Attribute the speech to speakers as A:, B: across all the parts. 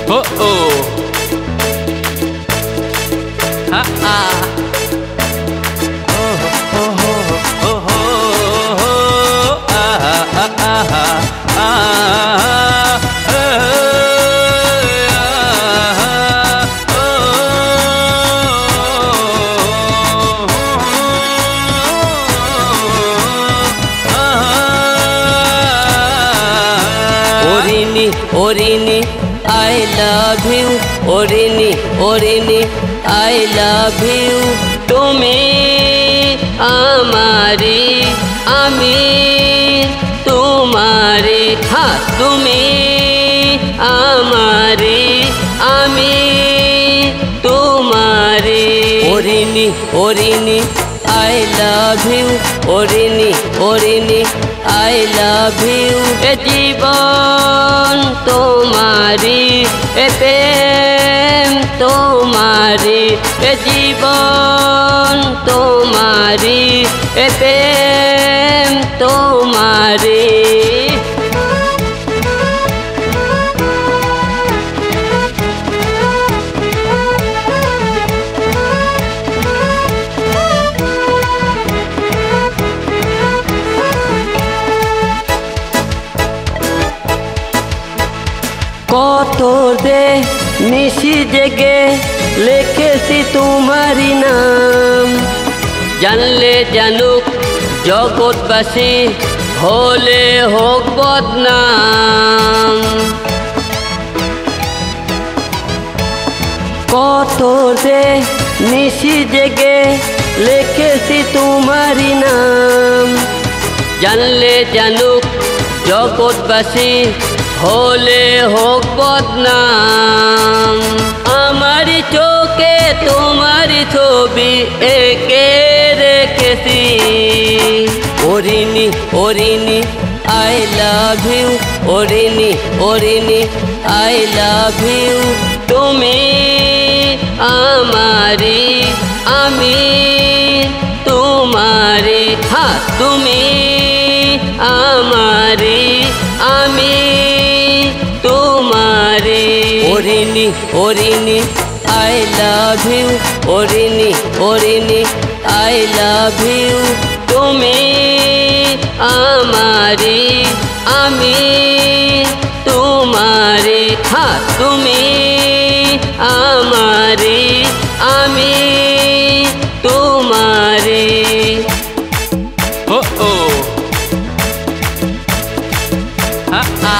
A: Oh oh. Ha ha. Oh oh oh oh oh. Ah ah ah ah ah. Orini, Orini, I love you. Orini, Orini, I love you. Tumi amari, ami tumari. Ha, tumi amari, ami tumari. Orini, Orini, I love you. Orini, Orini, I love you. এ জীবন তোমারি, এ প্রেম তোমারি, এ জীবন তোমারি, এ প্রেম তোমারি। কত যে নিশি জেগে লিখেছি তোমারি নাম, জানলে জানুক জগৎবাসী, হলে হোক বদনাম। কত যে নিশি জেগে লিখেছি তোমারি নাম, জানলে জানুক জগৎবাসী, হলে হোক বদনাম। আমারি চোখে তোমারি ছবি এঁকে রেখেছি। ওরিনি, ওরিনি, I love you. ওরিনি, ওরিনি, I love you. তুমি আমারি, আমি তোমারি। হ্যাঁ, তুমি আমারি, আমি তোমারি। ওরিনি, ওরিনি, I love you. ওরিনি, ওরিনি, I love you. তুমি আমারি, আমি তোমারি। হ্যাঁ, তুমি আমারি, আমি তোমারি। Oh oh. Ha ha.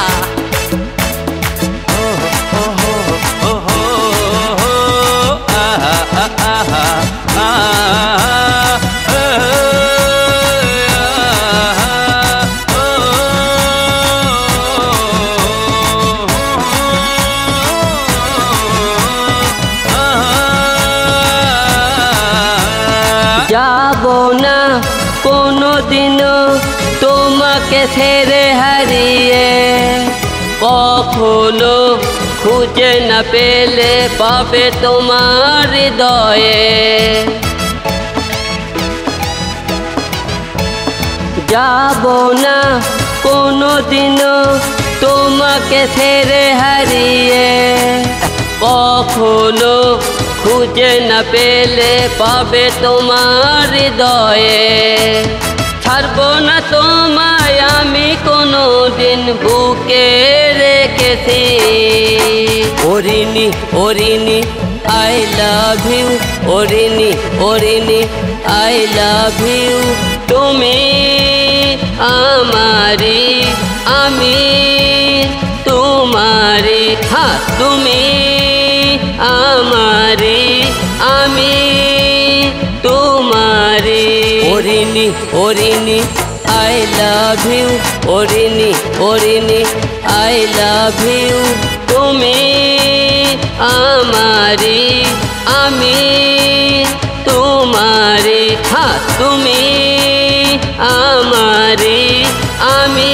A: যাবো না কোনোদিনও তোমাকে ছেড়ে হারিয়ে, কখনো খুঁজে না পেলে পাবে তোমার হৃদয়ে। যাবো না কোনোদিনও তোমাকে ছেড়ে হারিয়ে, কখনো খুঁজে না পেলে পাবে তোমার হৃদয়ে। ছাড়বো না তোমায় আমি কোনো দিন বুকে রেখেছি। ওরিনি, ওরিনি, I love you. ওরিনি, ওরিনি, I love you. তুমি আমারি, আমি তোমারি। হ্যাঁ, তুমি আমারি, আমি তোমারি। ওরিনি, ওরিনি, I love you. ওরিনি, ওরিনি, I love you. তুমি আমারি, আমি তোমারি। হ্যাঁ, তুমি আমারি, আমি